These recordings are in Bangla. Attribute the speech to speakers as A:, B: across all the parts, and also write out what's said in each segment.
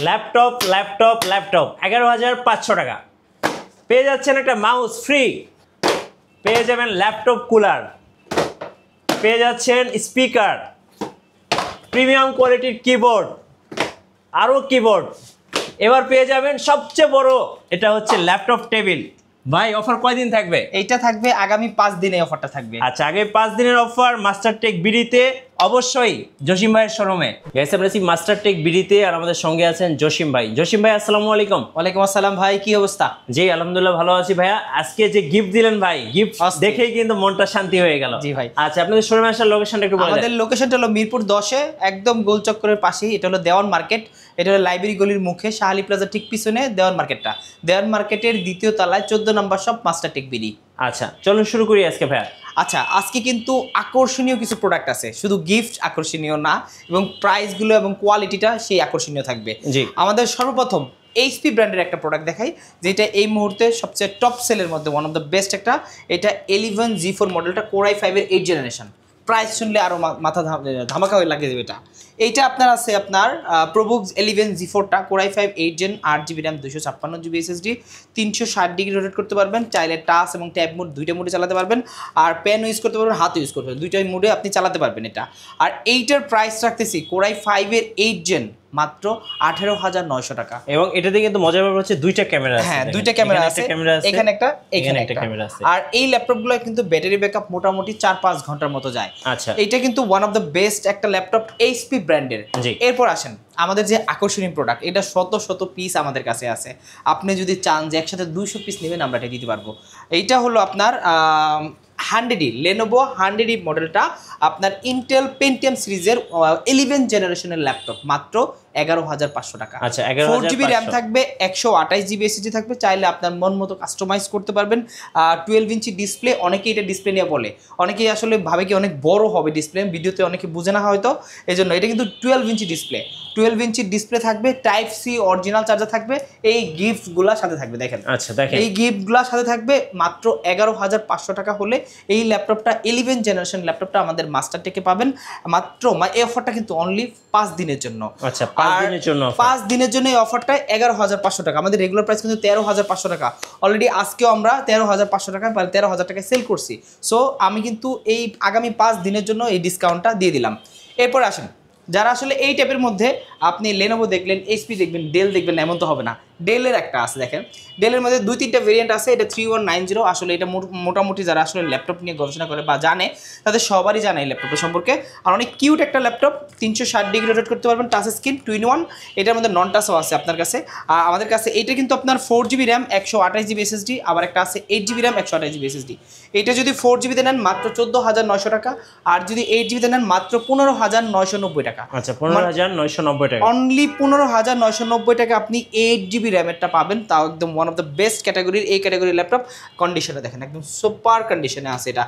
A: ল্যাপটপ ল্যাপটপ ল্যাপটপ 11,500 টাকা। পেয়ে যাচ্ছেন একটা মাউস ফ্রি, পেয়ে যাবেন ল্যাপটপ কুলার, পেয়ে যাচ্ছেন স্পিকার, প্রিমিয়াম কোয়ালিটির কিবোর্ড, আরও কিবোর্ড। এবার পেয়ে যাবেন সবচেয়ে বড়, এটা হচ্ছে ল্যাপটপ টেবিল। ভাই অফার কয়দিন থাকবে?
B: এইটা থাকবে আগামী 5 দিনে অফারটা থাকবে।
A: আচ্ছা, আগে 5 দিনের অফার মাস্টারটেক বিডিতে, অবশ্যই জসিম ভাইয়ের শোরুমে। গাইস আমরা আছি মাস্টারটেক বিডিতে, আর আমাদের সঙ্গে আছেন জসিম ভাই। জসিম ভাই আসসালামু আলাইকুম।
B: ওয়ালাইকুম আসসালাম ভাই, কি অবস্থা?
A: জি আলহামদুলিল্লাহ ভালো আছি ভাইয়া। আজকে যে গিফট দিলেন ভাই, গিফট দেখেই কিন্তু মনটা শান্তি হয়ে গেল।
B: জি ভাই।
A: আচ্ছা, আপনাদের শোরুমে আসার লোকেশনটা একটু বলে দেন।
B: আমাদের লোকেশনটা হলো মিরপুর 10-এ, একদম গোল চক্করের পাশেই। এটা হলো দেওয়ান মার্কেট, এটা হলো লাইব্রেরি গলির মুখে, শাহালি প্লাজা ঠিক পিছনে দেওয়ান মার্কেটটা। দেওয়ান মার্কেটের দ্বিতীয় তলায় 14 নম্বর শপ মাস্টারটেক বিডি।
A: আচ্ছা চলুন শুরু করি আজকে ভাইয়া।
B: আচ্ছা, আজকে কিন্তু আকর্ষণীয় কিছু প্রোডাক্ট আছে, শুধু গিফট আকর্ষণীয় না, এবং প্রাইসগুলো এবং কোয়ালিটিটা সেই আকর্ষণীয় থাকবে।
A: জি।
B: আমাদের সর্বপ্রথম এইচপি ব্র্যান্ডের একটা প্রোডাক্ট দেখাই, যেটা এই মুহূর্তে সবচেয়ে টপ সেলের মধ্যে ওয়ান অফ দ্য বেস্ট একটা। এটা 11 G4 মডেলটা, Core i5-এর 8th জেনারেশন। প্রাইস শুনলে আরও মাথা ধামাকা হয়ে লাগিয়ে দেবে এটা। এইটা আপনার আছে আপনার প্রোবুক্স 11 G4টা, Core i5 8 Gen, 8GB RAM, 256GB SSD, 360 degree rotate করতে পারবেন। চাইলে টাচ এবং ট্যাব মোড দুইটা মোডে চালাতে পারবেন, আর পেন ইউজ করতে পারবেন, হাত ইউজ করতে পারবেন, দুইটাই মোডে আপনি চালাতে পারবেন এটা। আর এইটার প্রাইস রাখতেছি Core i5-এর 8 Gen মাত্র 18,900 টাকা।
A: এবং এটাতে কিন্তু মজার ব্যাপার হচ্ছে দুইটা ক্যামেরা আছে।
B: হ্যাঁ, দুইটা ক্যামেরা আছে, এখানে একটা এখানে একটা
A: ক্যামেরা আছে।
B: আর এই ল্যাপটপগুলো কিন্তু ব্যাটারি ব্যাকআপ মোটামুটি 4-5 ঘন্টার মতো যায়।
A: আচ্ছা,
B: এটা কিন্তু ওয়ান অফ দ্য বেস্ট একটা ল্যাপটপ এইচপি ব্র্যান্ডের। এরপর আসেন আমাদের যে আকর্ষণীয় প্রোডাক্ট, এটা শত শত পিস আমাদের কাছে আছে। আপনি যদি চান যে একসাথে 200 পিস নেবেন, আমরা এটা দিতে পারবো। এইটা হলো আপনার 100E লেনোভো 100E মডেলটা, আপনার ইন্টেল পেন্টিয়াম সিরিজের 11 জেনারেশনের ল্যাপটপ, মাত্র 11,500 টাকা।
A: আচ্ছা,
B: 4GB র্যাম থাকবে, 128GB SSD থাকবে, চাইলে আপনার মন মতো কাস্টমাইজ করতে পারবেন। 12 ইঞ্চি ডিসপ্লে, অনেকেই এটা ডিসপ্লে নিয়ে বলে, অনেকেই আসলে ভাবে কি অনেক বড় হবে ডিসপ্লে, ভিডিওতে অনেকে বুঝে না হয়তো, এই জন্য এটা কিন্তু 12 ইঞ্চি ডিসপ্লে। 12 ইঞ্চি ডিসপ্লে থাকবে, টাইপ সি অরিজিনাল চার্জার থাকবে, এই গিফটগুলোর সাথে থাকবে। দেখেন,
A: আচ্ছা দেখেন,
B: এই গিফটগুলোর সাথে থাকবে। মাত্র 11,500 টাকা হলে এই ল্যাপটপটা 11 জেনারেশন ল্যাপটপটা আমাদের মাস্টারটেকে পাবেন মাত্র। এই অফারটা কিন্তু অনলি 5 দিনের জন্য।
A: আচ্ছা, 5 দিনের জন্য,
B: 5 দিনের জন্য এই অফারটা 11,500 টাকা। আমাদের রেগুলার প্রাইস কিন্তু 13,500 টাকা। অলরেডি আজকেও আমরা 13,500 টাকা 13,000 টাকায় সেল করছি। সো আমি কিন্তু এই আগামী 5 দিনের জন্য এই ডিসকাউন্টটা দিয়ে দিলাম। এরপর আসেন, যারা আসলে এই টাইপের মধ্যে আপনি লেনোভো দেখলেন, এইচপি দেখবেন, ডেল দেখবেন, এমন তো হবে না। ডেলের একটা আছে, দেখেন ডেলের মধ্যে 2-3টা ভেরিয়েন্ট আছে। এটা 3190। আসলে এটা মোটামুটি যারা আসলে ল্যাপটপ নিয়ে গবেষণা করে বা জানে, তাদের সবারই জানে এই ল্যাপটপের সম্পর্কে। আর অনেক কিউট একটা ল্যাপটপ, 360 ডিগ্রি রোটেট করতে পারবেন, টাচ স্ক্রিন, 2-in-1। এটার মধ্যে নন টাচও আছে আপনার কাছে। আর আমাদের কাছে এইটা কিন্তু আপনার 4GB র্যাম, 128GB SSD, আবার একটা আছে 8GB র্যাম, 128GB SSD। এইটা যদি 4GB নেন মাত্র 14,900 টাকা, আর যদি 8GB নেন মাত্র 15,990 টাকা।
A: আচ্ছা, 15,990 টাকা,
B: অনলি 15,990 টাকা আপনি 8GB র্যামেরটা পাবেন, তাও একদম ওয়ান অফ দ্য বেস্ট ক্যাটাগরির। এই ক্যাটাগরির ল্যাপটপ কন্ডিশনে দেখেন একদম সুপার কন্ডিশনে আছে এটা।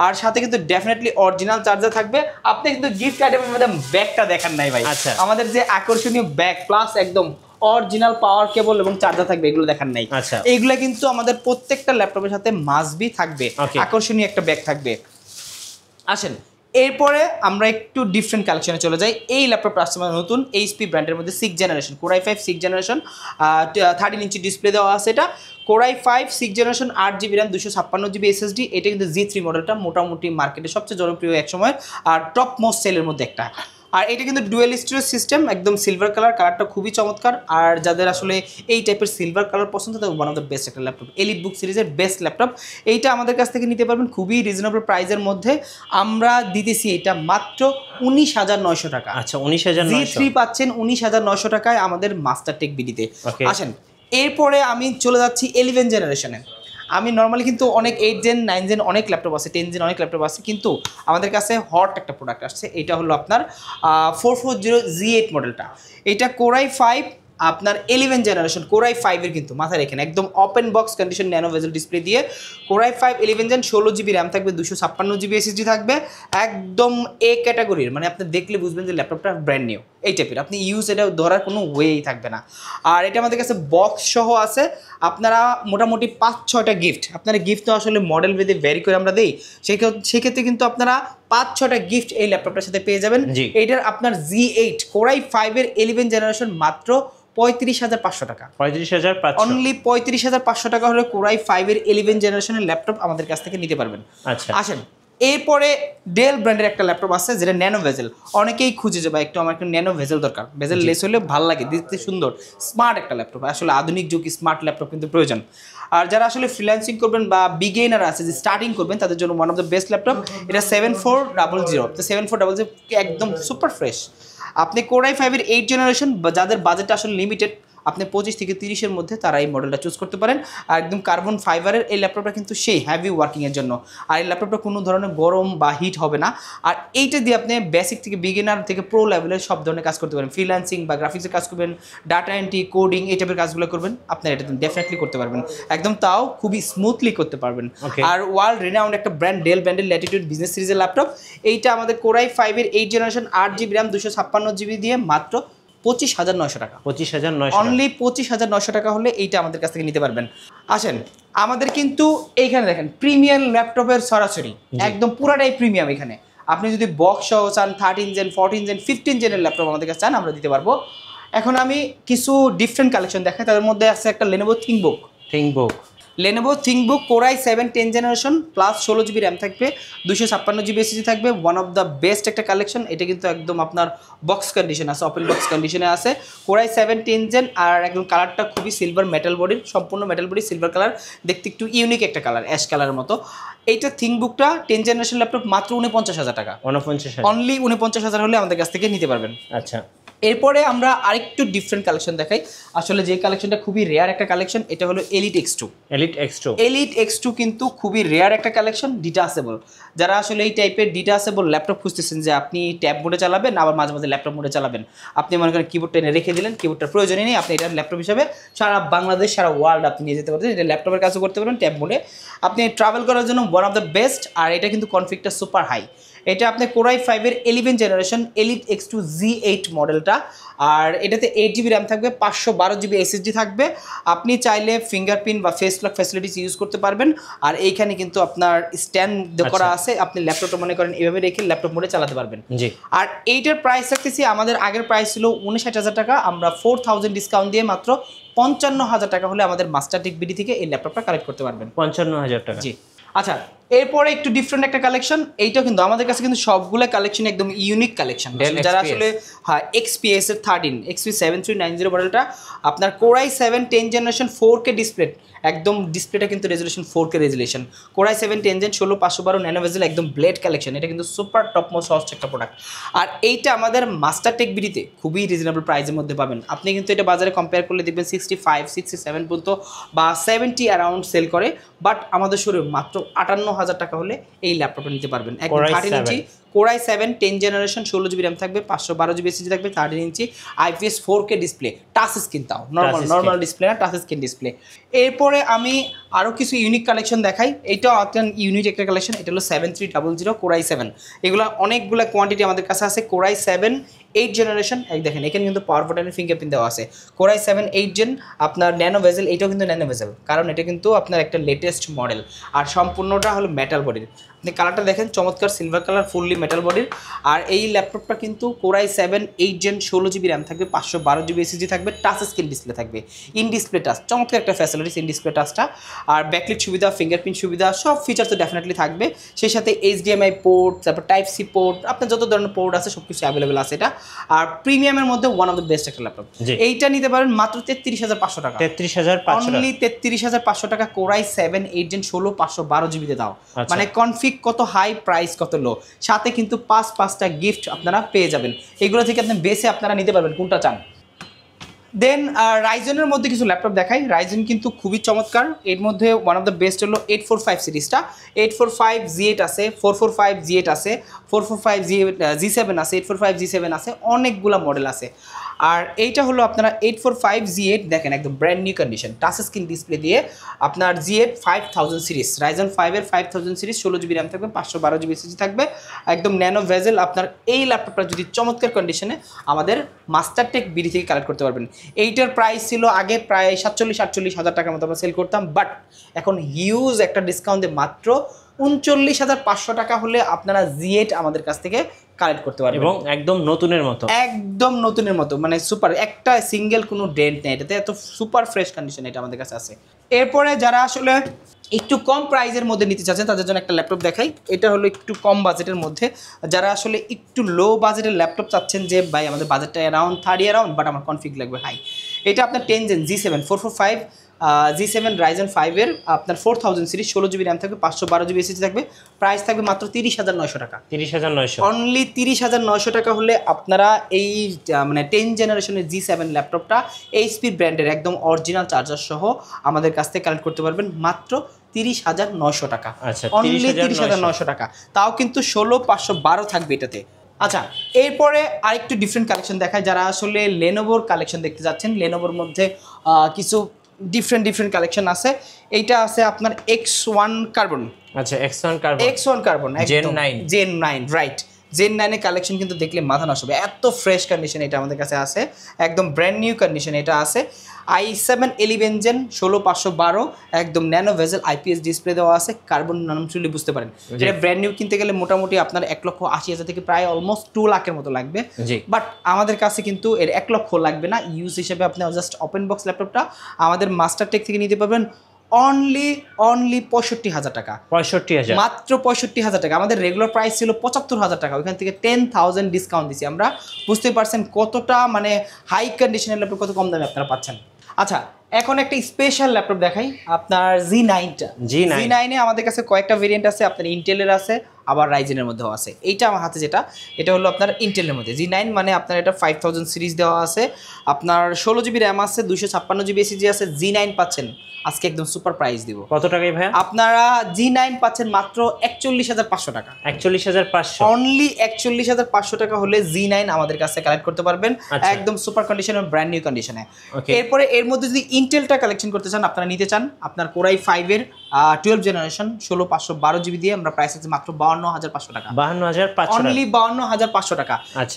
B: আর সাথে কিন্তু ডেফিনেটলি অরিজিনাল চার্জার থাকবে। আপনি কিন্তু গিফট আইটেমের মধ্যে ব্যাগটা দেখান নাই ভাই।
A: আচ্ছা,
B: আমাদের যে আকর্ষণীয় ব্যাগ প্লাস একদম অরিজিনাল পাওয়ার কেবল এবং চার্জার থাকবে, এগুলো দেখান নাই।
A: আচ্ছা,
B: এইগুলো কিন্তু আমাদের প্রত্যেকটা ল্যাপটপের সাথে মাস্ট বি থাকবে, আকর্ষণীয় একটা ব্যাগ থাকবে। আসেন, এরপরে আমরা একটু ডিফারেন্ট কালেকশনে চলে যাই। এই ল্যাপটপটা আসছে নতুন এইচপি ব্র্যান্ডের মধ্যে 6th generation, Core i5 6th generation, 13 inch display দেওয়া আছে। এটা Core i5 6th generation, 8GB RAM, 256GB SSD। এটা কিন্তু G3 মডেলটা, মোটামুটি মার্কেটে সবচেয়ে জনপ্রিয় এক সময় আর টপ মোস্ট সেলের মধ্যে একটা। আর এটা কিন্তু ডুয়েল স্টোরেজ সিস্টেম, একদম সিলভার কালারটা খুবই চমৎকার। আর যাদের আসলে এই টাইপের সিলভার কালার পছন্দ, তাদের ওয়ান অফ দ্য বেস্ট একটা ল্যাপটপ, এলিট বুক সিরিজের বেস্ট ল্যাপটপ। এইটা আমাদের কাছ থেকে নিতে পারবেন খুবই রিজনেবল প্রাইসের মধ্যে। আমরা দিতেছি এটা মাত্র 19,900 টাকা।
A: আচ্ছা, 19,900।
B: G3 পাচ্ছেন 19,900 টাকায় আমাদের মাস্টারটেক বিডিতে। আসেন, এরপরে আমি চলে যাচ্ছি 11 জেনারেশনে। আমি নর্মালি কিন্তু অনেক 8 Gen 9 Gen অনেক ল্যাপটপ আছে, 10 Gen অনেক ল্যাপটপ আছে, কিন্তু আমাদের কাছে হট একটা প্রোডাক্ট আসছে। এটা হলো আপনার 440G8 মডেলটা। এটা Core i5 আপনার 11 জেনারেশন, Core i5 এর কিন্তু মাথায় রেখেন একদম open box condition, nano bezel display দিয়ে Core i5 11 Gen, 16GB RAM থাকবে, 256GB SSD থাকবে, একদম এ ক্যাটাগরির, মানে আপনি দেখলে বুঝবেন যে ল্যাপটপটা ব্র্যান্ড নিউ। এই টাইপের আপনি ইউজ এটা ধরার কোনো ওয়েই থাকবে না। আর এটা আমাদের কাছে বক্স সহ আছে, আপনারা মোটামুটি 5-6টা গিফট, আপনারা গিফট তো আসলে মডেল ভেদে ভ্যারি করে আমরা দিই, সেক্ষেত্রে কিন্তু আপনারা 5-6টা গিফট এই ল্যাপটপটার সাথে পেয়ে যাবেন। এইটার আপনার Z8 Core i5 11 জেনারেশন মাত্র 35,500 টাকা।
A: 35,500
B: অনলি 35,500 টাকা হলে Core i5 11 জেনারেশনের ল্যাপটপ আমাদের কাছ থেকে নিতে পারবেন।
A: আচ্ছা,
B: আসেন এরপরে ডেল ব্র্যান্ডের একটা ল্যাপটপ আছে যেটা ন্যানো ভেজেল, অনেকেই খুঁজে যাবে একটু আমার একটু ন্যানো ভেজেল দরকার, ভেজেল লেস হলে ভালো লাগে, দেখতে সুন্দর, স্মার্ট একটা ল্যাপটপ, আসলে আধুনিক যুগ স্মার্ট ল্যাপটপ কিন্তু প্রয়োজন। আর যারা আসলে ফ্রিল্যান্সিং করবেন বা বিগিনার আছে যে স্টার্টিং করবেন তাদের জন্য one of the best laptop এটা 7400। তো 7400 একদম সুপার ফ্রেশ। আপনি Core i5 8 জেনারেশন যাদের বাজেট আসলে লিমিটেড, আপনি 25 থেকে 30-এর মধ্যে তারা এই মডেলটা চুজ করতে পারেন। আর একদম কার্বন ফাইবারের এই ল্যাপটপটা কিন্তু সেই হ্যাভি ওয়ার্কিংয়ের জন্য, আর এই ল্যাপটপটা কোনো ধরনের গরম বা হিট হবে না। আর এইটা দিয়ে আপনি বেসিক থেকে বিগিনার থেকে প্রো লেভেলের সব ধরনের কাজ করতে পারেন, ফ্রিল্যান্সিং বা গ্রাফিক্সের কাজ করবেন, ডাটা এন্ট্রি, কোডিং এই টাইপের কাজগুলো করবেন, আপনার এটা ডেফিনেটলি করতে পারবেন একদম, তাও খুবই স্মুথলি করতে পারবেন। আর ওয়ার্ল্ড রিনাউন্ড একটা ব্র্যান্ড ডেল ব্র্যান্ডের ল্যাটিটিউড বিজনেস সিরিজের ল্যাপটপ, এইটা আমাদের Core i5 8 generation 8GB RAM 256GB দিয়ে মাত্র 25,900 টাকা।
A: 25,900
B: অনলি 25,900 টাকা হলে এইটা আমাদের কাছ থেকে নিতে পারবেন। আসেন আমাদের কিন্তু এইখানে দেখেন প্রিমিয়াম ল্যাপটপের সরাসরি একদম পুরাটাই প্রিমিয়াম। এখানে আপনি যদি বক্স সহ চান 13 জেন 14 জেন 15 জেনের ল্যাপটপ আমাদের কাছে চান আমরা দিতে পারবো। এখন আমি কিছু ডিফারেন্ট কালেকশন দেখাই, তাদের মধ্যে আছে একটা Lenovo ThinkBook Core i7 10 generation plus 16GB RAM থাকবে, 256GB SSD থাকবে, ওয়ান অফ দ্য বেস্ট একটা কালেকশন। এটা কিন্তু একদম আপনার বক্স কন্ডিশন আছে, ওপেন বক্স কন্ডিশনে আছে Core i7 10 জেন। আর একদম কালারটা খুবই সিলভার মেটাল বডির, সম্পূর্ণ মেটাল বডি সিলভার কালার, দেখতে একটু ইউনিক একটা কালার, অ্যাশ কালারের মতো। এইটা ThinkBookটা 10 জেনারেশন ল্যাপটপ মাত্র 49,000 টাকা।
A: 49,000
B: অনলি 49,000 হলে আমাদের কাছ থেকে নিতে পারবেন।
A: আচ্ছা,
B: এরপরে আমরা আরেকটু ডিফারেন্ট কালেকশন দেখাই, আসলে যে কালেকশনটা খুবই রেয়ার একটা কালেকশন, এটা হলো Elite X2 কিন্তু খুবই রেয়ার একটা কালেকশন, ডিটাচেবল। যারা আসলে এই টাইপের ডিটাচেবল ল্যাপটপ খুঁজতেছেন যে আপনি ট্যাব মোডে চালাবেন আবার মাঝে মাঝে ল্যাপটপ মোডে চালাবেন, আপনি মনে করেন কিবোর্ডটা এনে রেখে দিলেন, কিবোর্ডটার প্রয়োজনই নেই, আপনি এটা ল্যাপটপ হিসাবে সারা বাংলাদেশ সারা ওয়ার্ল্ড আপনি নিয়ে যেতে পারবেন, এটা ল্যাপটপের কাজও করতে পারবেন ট্যাব মোডে, আপনি ট্রাভেল করার জন্য ওয়ান অফ দ্য বেস্ট। আর এটা কিন্তু কনফিগটা সুপার হাই, এটা আপনি Core i5 11 generation Elite X2 Z8 মডেলটা, আর এটাতে 8GB RAM থাকবে, 512GB SSD থাকবে, আপনি চাইলে ফিঙ্গারপ্রিন্ট বা ফেস লক ফ্যাসিলিটিস ইউজ করতে পারবেন। আর এইখানে কিন্তু আপনার স্ট্যান্ড করা আছে, আপনি ল্যাপটপটা মনে করেন এভাবে রেখে ল্যাপটপ মোডে চালাতে পারবেন। আর এইটার প্রাইস রাখতেছি, আমাদের আগের প্রাইস ছিল 59,000 টাকা, আমরা 4,000 ডিসকাউন্ট দিয়ে মাত্র 55,000 টাকা হলে আমাদের মাস্টার টেক বিডি থেকে এই ল্যাপটপটা কালেক্ট করতে পারবেন।
A: 55,000 টাকা।
B: জি আচ্ছা, এরপরে একটু ডিফারেন্ট একটা কালেকশন, এইটাও কিন্তু আমাদের কাছে কিন্তু সবগুলো কালেকশন একদম ইউনিক কালেকশন। যারা আসলে হ্যাঁ XPS এর 13 XP7390 মডেলটা আপনার Core i7 10 generation 4K display, একদম ডিসপ্লেটা কিন্তু resolution 4K resolution, Core i7 10 gen 16512 nano bezel একদম ব্লেড কালেকশন, এটা কিন্তু সুপার টপ মোস্ট হস্ট একটা প্রোডাক্ট। আর এইটা আমাদের মাস্টার টেক বিডিতে খুবই রিজনেবল প্রাইসের মধ্যে পাবেন। আপনি কিন্তু এটা বাজারে কম্পেয়ার করলে দেখবেন 65 67 পর্যন্ত বা 70 অ্যারাউন্ড সেল করে, বাট আমাদের শোরুম মাত্র 58,000 টাকা হলে এই ল্যাপটপটা নিতে পারবেন। একদম 13 ইঞ্চি Core i7 10 generation 16GB RAM থাকবে, 512GB SSD থাকবে, 13 ইঞ্চি IPS 4K display, touch screen, তাও নর্মাল ডিসপ্লে না, টাচ স্ক্রিন ডিসপ্লে। এরপরে আমি আরও কিছু ইউনিক কালেকশন দেখাই, এইটাও অত্যন্ত ইউনিক একটা কালেকশন, এটা হলো 7300 Core i7, এগুলো অনেকগুলো কোয়ান্টিটি আমাদের কাছে আছে। Core i7 8 জেনারেশন, এই দেখেন এখানে কিন্তু পাওয়ার বাটনের ফিঙ্গারপ্রিন্ট দেওয়া আছে। Core i7 8 জেন আপনার ন্যানো ভেজেল, এইটাও কিন্তু ন্যানো ভেজেল, কারণ এটা কিন্তু আপনার একটা লেটেস্ট মডেল, আর সম্পূর্ণটা হলো মেটাল বডির। আপনি কালারটা দেখেন চমৎকার সিলভার কালার, ফুললি মেটাল বডির। আর এই ল্যাপটপটা কিন্তু Core i7 8 gen 16GB RAM থাকবে, 512GB SSD থাকবে, টাচ স্ক্রিন ডিসপ্লে থাকবে, ইন ডিসপ্লে টাচ, চমৎকার একটা ফ্যাসিলিটিস ইন ডিসপ্লে টাচটা। আর ব্যাকলিট সুবিধা, ফিঙ্গারপ্রিন্ট সুবিধা, সব ফিচার তো ডেফিনেটলি থাকবে। সেই সাথে HDMI পোর্ট, তারপর Type-C পোর্ট, আপনার যত ধরনের পোর্ট আছে সব কিছু অ্যাভেলেবেল আছে এটা। আর প্রিমিয়ামের মধ্যে ওয়ান অফ দ্য বেস্ট একটা ল্যাপটপ, এইটা নিতে পারেন মাত্র 33,500 টাকা।
A: 33,500
B: অনলি 33,500 টাকা Core i7 8 জেন 16 512GB তে দাও, মানে কনফিগ কত হাই, প্রাইস কত লো, সাথে কিন্তু 5টা গিফট আপনারা পেয়ে যাবেন। এগুলো থেকে আপনি বেছে আপনারা নিতে পারবেন কোনটা চান। দেন রাইজেনের মধ্যে কিছু ল্যাপটপ দেখাই। রাইজেন কিন্তু খুবই চমৎকার, এর মধ্যে ওয়ান অফ দ্য বেস্ট হলো 845 সিরিজটা। 845 G8 আছে, 445 G8 আছে, 445 G7 আছে, 845 G7 আছে, অনেকগুলা মডেল আছে। আর এইটা হলো আপনারা 845 G8, দেখেন একদম brand new condition, touch screen display দিয়ে আপনার G8 5000 সিরিজ, রাইজেন 5 এর 5000 সিরিজ, 16GB র্যাম থাকবে, 512GB SSD থাকবে, একদম ন্যানো ভেজেল। আপনার এই ল্যাপটপটা যদি চমৎকার কন্ডিশনে আমাদের মাস্টারটেক বিডি থেকে কালেক্ট করতে পারবেন। এইটার প্রাইস ছিল আগে প্রায় 47-48 হাজার টাকার মতো আমরা সেল করতাম, বাট এখন হিউজ একটা ডিসকাউন্ট দিয়ে মাত্র 39,500 টাকা হলে আপনারা G8 আমাদের কাছ থেকে কালেক্ট করতে পারবেন,
A: এবং একদম নতুনের মতো,
B: একদম নতুনের মতো, মানে সুপার, একটা সিঙ্গেল কোনো ডেন্ট নেই এটাতে, এত সুপার ফ্রেশ কন্ডিশন এটা আমাদের কাছে আছে। এরপরে যারা আসলে একটু কম প্রাইজের মধ্যে নিতে চাচ্ছেন তাদের জন্য একটা ল্যাপটপ দেখাই। এটা হলো একটু কম বাজেটের মধ্যে, যারা আসলে একটু লো বাজেটের ল্যাপটপ চাচ্ছেন যে ভাই আমাদের বাজেটটা অ্যারাউন্ড 30 বাট আমার কনফিগ লাগবে হাই, এটা আপনার 10 Gen G7 445 G7 Ryzen 5 এর আপনার 4000 সিরিজ, 16GB র্যাম থাকবে, 512GB SSD থাকবে, প্রাইস থাকবে মাত্র 30,900 টাকা।
A: 30,900
B: অনলি 30,900 টাকা হলে আপনারা এই মানে 10 জেনারেশনের G7 ল্যাপটপটা HP ব্র্যান্ডের একদম অরিজিনাল চার্জার সহ আমাদের কাছ থেকে কালেক্ট করতে পারবেন মাত্র 30,900 টাকা।
A: আচ্ছা,
B: অনলি 30,900 টাকা, তাও কিন্তু 16,512 থাকবে এটাতে। আচ্ছা, এরপরে আরেকটু ডিফারেন্ট কালেকশন দেখায়, যারা আসলে লেনোভোর কালেকশন দেখতে যাচ্ছেন। লেনোভোর মধ্যে কিছু ডিফারেন্ট কালেকশন আছে। এইটা আছে আপনার X1 কার্বন।
A: আচ্ছা, X1 carbon
B: Gen 9 right. Gen 9 এর কালেকশন কিন্তু দেখলে মাথা নষ্ট হবে, এত ফ্রেশ কন্ডিশন এটা আমাদের কাছে আছে, একদম ব্র্যান্ড নিউ কন্ডিশন এটা আছে। i7 11 Gen 16512, একদম ন্যানো ভেজেল IPS ডিসপ্লে দেওয়া আছে, কার্বন নামচুলি বুঝতে পারেন। এটা ব্র্যান্ড নিউ কিনতে গেলে মোটামুটি আপনার 1,80,000 থেকে প্রায় অলমোস্ট 2 লাখের মতো লাগবে, বাট আমাদের কাছে কিন্তু এর 1 লক্ষ লাগবে না। ইউজ হিসেবে আপনি জাস্ট ওপেন বক্স ল্যাপটপটা আমাদের মাস্টারটেক থেকে নিতে পারবেন অনলি 65,000 টাকা।
A: 65,000
B: মাত্র 65,000 টাকা। আমাদের রেগুলার প্রাইস ছিল 75,000 টাকা, ওইখান থেকে 10,000 ডিসকাউন্ট দিচ্ছি আমরা। বুঝতে পারছেন কতটা মানে হাই কন্ডিশনের ল্যাপটপ কত কম দামে আপনারা পাচ্ছেন। আচ্ছা, এখন একটা স্পেশাল ল্যাপটপ দেখাই, আপনার G9টা। G9 এ আমাদের কাছে কয়েকটা ভেরিয়েন্ট আছে, আপনার ইন্টেলের আছে, আবার রাইজেনের মধ্যেও আছে। এইটা আমার হাতে যেটা, এটা হলো আপনার ইন্টেলের মধ্যে G9, মানে আপনার এটা 5000 সিরিজ দেওয়া আছে, আপনার 16GB র্যাম আছে, 256GB SSD আছে। G9 পাচ্ছেন আজকে একদম সুপার প্রাইস দিব।
A: কত টাকায় ভাই?
B: আপনারা G9 পাচ্ছেন মাত্র 41,500 টাকা।
A: 41,500
B: অনলি 41,500 টাকা হলে G9 আমাদের কাছে কালেক্ট করতে পারবেন, একদম সুপার কন্ডিশনে, ব্র্যান্ড নিউ কন্ডিশনে। এরপরে এর মধ্যে যদি ইন্টেলটা কালেকশন করতে চান, আপনারা নিতে চান, আপনার Core i5 এর 12 জেনারেশন 16512GB দিয়ে আমরা প্রাইস আছে মাত্র 52,500 টাকা।
A: 52,500
B: অনলি 52,500 টাকা।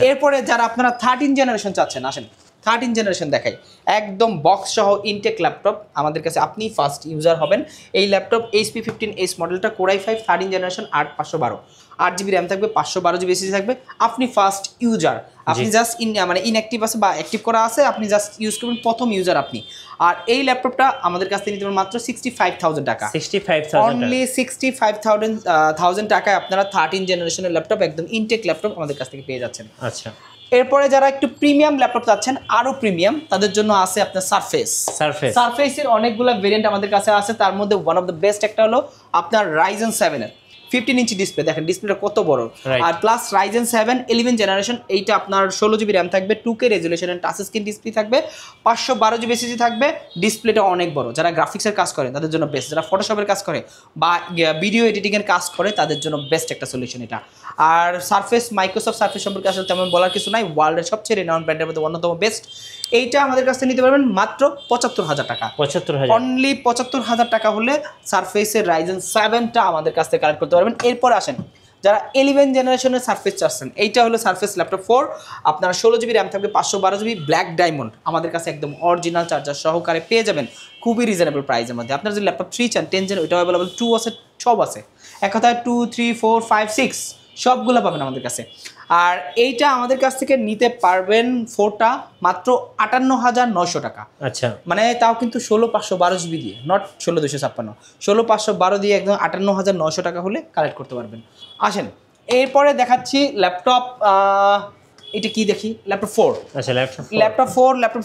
B: এরপরে যারা আপনারা 13 জেনারেশন চাচ্ছেন, আসেন 13 জেনারেশন দেখাই, একদম বক্স সহ ইনটেক ল্যাপটপ আমাদের কাছে, আপনি ফার্স্ট ইউজার হবেন এই ল্যাপটপ। HP 15H মডেলটা, Core i5 13 generation, 8/512, 8GB RAM থাকবে, 512GB SSD থাকবে। আপনি ফার্স্ট ইউজার, আপনি জাস্ট মানে ইনঅ্যাক্টিভ আছে বা অ্যাক্টিভ করা আছে, আপনি জাস্ট ইউজ করবেন, প্রথম ইউজার আপনি। আর এই ল্যাপটপটা আমাদের কাছ থেকে নিতে পারেন মাত্র 65,000 টাকা।
A: 65,000
B: অনলি 65,000 টাকায় আপনারা 13 জেনারেশনের ল্যাপটপ, একদম ইনটেক ল্যাপটপ আমাদের কাছ থেকে পেয়ে যাচ্ছেন।
A: আচ্ছা,
B: এরপরে যারা একটু প্রিমিয়াম ল্যাপটপ চাচ্ছেন, আরো প্রিমিয়াম, তাদের জন্য আছে আপনার সারফেসের অনেকগুলো ভেরিয়েন্ট আমাদের কাছে আছে। তার মধ্যে ওয়ান অফ দ্য বেস্ট একটা হলো আপনার Ryzen 7 এর 15 ইঞ্চি ডিসপ্লে, দেখেন ডিসপ্লেটা কত বড়, আর প্লাস Ryzen 7 11 জেনারেশন, এইটা আপনার 16GB র্যাম থাকবে, 2K রেজুলেশনের টাচ স্ক্রিন ডিসপ্লে থাকবে, 512GB SSD থাকবে, ডিসপ্লেটা অনেক বড়। যারা গ্রাফিক্সের কাজ করে তাদের জন্য বেস্ট, যারা ফটোশপের কাজ করে বা ভিডিও এডিটিংয়ের কাজ করে তাদের জন্য বেস্ট একটা সলিউশন এটা। আর মাইক্রোসফট সারফেস সম্পর্কে আসলে তেমন বলার কিছু নাই, ওয়ার্ল্ডের সবচেয়ে রেনাউন্ড ব্র্যান্ডের মধ্যে অন্যতম বেস্ট। এইটা আমাদের কাছ থেকে নিতে পারবেন মাত্র 75,000 টাকা।
A: 75,000
B: অনলি 75,000 টাকা হলে সারফেসের Ryzen 7টা আমাদের কাছ থেকে কালেক্ট করতে পারবেন। এরপর আসেন যারা 11 জেনারেশনের সারফেস চাচ্ছেন, এইটা হলো সারফেস ল্যাপটপ 4, আপনার 16GB র্যাম থাকবে, 512GB ব্ল্যাক ডায়মন্ড, আমাদের কাছে একদম অরিজিনাল চার্জার সহকারে পেয়ে যাবেন খুবই রিজনেবল প্রাইসের মধ্যে। আপনার যদি ল্যাপটপ 3 চান 10 জেন, ওইটাও অ্যাভেলেবল, 2 আছে, সব আছে, এক কথায় 2, 3, 4, 5, 6 সবগুলো পাবেন আমাদের কাছে। আর এইটা আমাদের কাছ থেকে নিতে পারবেন 4টা মাত্র 58,900 টাকা।
A: আচ্ছা,
B: মানে তাও কিন্তু 16,512GB দিয়ে, নট 16,256, 16,512 দিয়ে একদম 58,900 টাকা হলে কালেক্ট করতে পারবেন। আসেন এরপরে দেখাচ্ছি ল্যাপটপ এটা কি দেখি ল্যাপটপ 4
A: আচ্ছা
B: ল্যাপটপ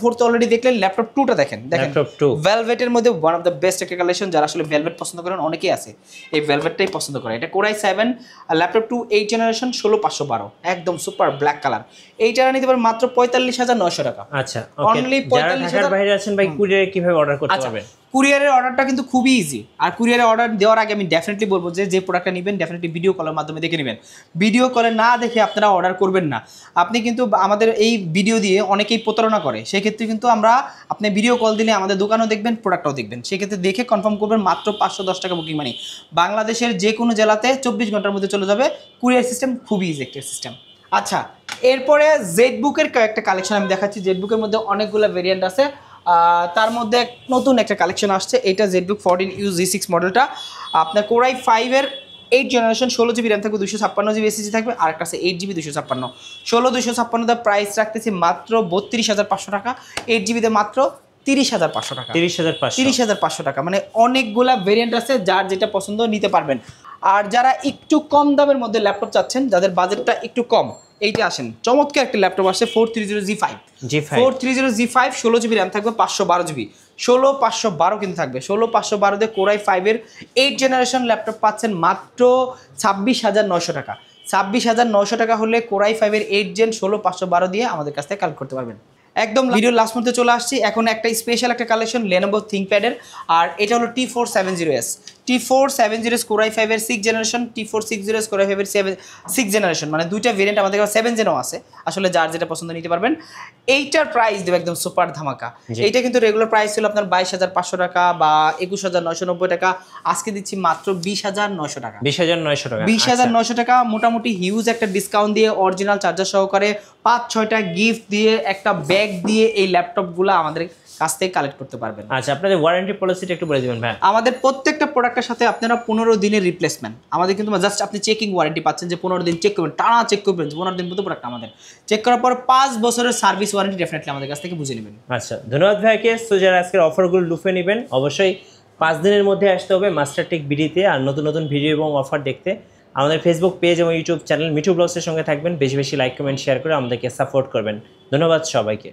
B: 4 তো অলরেডি দেখলেন ল্যাপটপ 2টা দেখেন
A: ল্যাপটপ 2
B: ভেলভেটের মধ্যে ওয়ান অফ দ্য বেস্ট একটা কালেকশন যারা আসলে ভেলভেট পছন্দ করেন অনেকেই আছে এই ভেলভেটটাই পছন্দ করে এটা কোরাই 7 ল্যাপটপ 2 8 জেনারেশন 16512 একদম সুপার ব্ল্যাক কালার এইটা নিতে পারেন মাত্র 45900 টাকা
A: আচ্ছা ওকে
B: অনলি
A: যারা ঢাকার বাইরে আছেন ভাই কুরিয়ারে কিভাবে অর্ডার করতে পারবেন
B: কুরিয়ারের অর্ডারটা কিন্তু খুবই ইজি আর কুরিয়ারের অর্ডার দেওয়ার আগে আমি ডেফিনেটলি বলবো যে প্রোডাক্টটা নেবেন ডেফিনেটলি ভিডিও কলের মাধ্যমে দেখে নেবেন ভিডিও কলে না দেখে আপনারা অর্ডার করবেন না আপনি কিন্তু আমাদের এই ভিডিও দিয়ে অনেকেই প্রতারণা করে সেক্ষেত্রে কিন্তু আমরা আপনি ভিডিও কল দিলে আমাদের দোকানও দেখবেন প্রোডাক্টটাও দেখবেন সেক্ষেত্রে দেখে কনফার্ম করবেন মাত্র 510 টাকা বুকিং মানি বাংলাদেশের যে কোনো জেলাতে 24 ঘন্টার মধ্যে চলে যাবে কুরিয়ার সিস্টেম খুবই ইজি একটা সিস্টেম আচ্ছা এরপরে জেডবুকের কয়েকটা কালেকশন আমি দেখাচ্ছি জেডবুকের মধ্যে অনেকগুলো ভেরিয়েন্ট আছে তার মধ্যে নতুন একটা কালেকশন আসছে এটা জেডবুক 14U G6 মডেলটা আপনার কোরাই 5 এর 8 জেনারেশন 16 জিবি র্যাম থাকবে 256 জিবি এসএসডি থাকবে আর একটা আছে 8 জিবি 256 256 দা প্রাইস রাখতেছি মাত্র 32500 টাকা 8 জিবিতে মাত্র 30500 টাকা 30500 টাকা মানে অনেকগুলা ভেরিয়েন্ট আছে যার যেটা পছন্দ নিতে পারবেন আর যারা একটু কম দামের মধ্যে ল্যাপটপ চাচ্ছেন যাদের বাজেটটা একটু কম এইটা আসেন চমৎকার একটা ল্যাপটপ আসছে 430G5 430G5 16 জিবি র্যাম থাকবে 512 জিবি 16512 কিন্তু থাকবে 16512 দিয়ে কোরাই 5 এর 8 জেনারেশন ল্যাপটপ পাচ্ছেন মাত্র 26900 টাকা 26900 টাকা হলে কোরাই 5 এর 8 জেন 16512 দিয়ে আমাদের কাছ থেকে কালেক্ট করতে পারবেন একদম ভিডিও লাস্ট মধ্যে চলে আসছি এখন একটা স্পেশাল একটা কালেকশন Lenovo ThinkPad এর আর এটা হলো T470S T470S কোরাই 5 এর 6 জেনারেশন T460S কোরাই 5 এর 6 জেনারেশন মানে দুইটা ভেরিয়েন্ট আমাদের কাছে 7 জেনও আছে আসলে যার যেটা পছন্দ নিতে পারবেন এইটার প্রাইস দেব একদম সুপার ধামাকা এইটা কিন্তু রেগুলার প্রাইস ছিল আপনার 22500 টাকা বা 21990 টাকা আজকে দিচ্ছি মাত্র 20900 টাকা 20900 টাকা মোটামুটি হিউজ একটা ডিসকাউন্ট দিয়ে অরিজিনাল চার্জার সহকারে 5-6টা গিফট দিয়ে একটা ব্যাগ দিয়ে এই ল্যাপটপগুলো আমাদের কাছ থেকে কালেক্ট করতে পারবেন
A: আচ্ছা আপনাদের ওয়ারেন্টি পলিসিটা একটু বলে দিবেন ভাই
B: আমাদের প্রত্যেকটা প্রোডাক্টের সাথে আপনারা 15 দিনের রিপ্লেসমেন্ট আমাদের কিন্তু জাস্ট আপনি চেকিং ওয়ারেন্টি পাচ্ছেন যে 15 দিন চেক করবেন টানা চেক করবেন 15 দিন পর্যন্ত প্রোডাক্ট আমাদের চেক করার পর 5 বছরের সার্ভিস ওয়ারেন্টি ডেফিনেটলি আমাদের কাছ থেকে বুঝে নেবেন
A: আচ্ছা ধন্যবাদ ভাইকে সো যারা আজকের অফারগুলো লুফে নেবেন অবশ্যই 5 দিনের মধ্যে আসতে হবে মাস্টারটেক বিডিতে আর নতুন নতুন ভিডিও এবং অফার দেখতে আমাদের ফেসবুক পেজ এবং ইউটিউব চ্যানেল মিঠু ব্লগসের সঙ্গে থাকবেন বেশি বেশি লাইক কমেন্ট শেয়ার করে আমাদেরকে সাপোর্ট করবেন ধন্যবাদ সবাইকে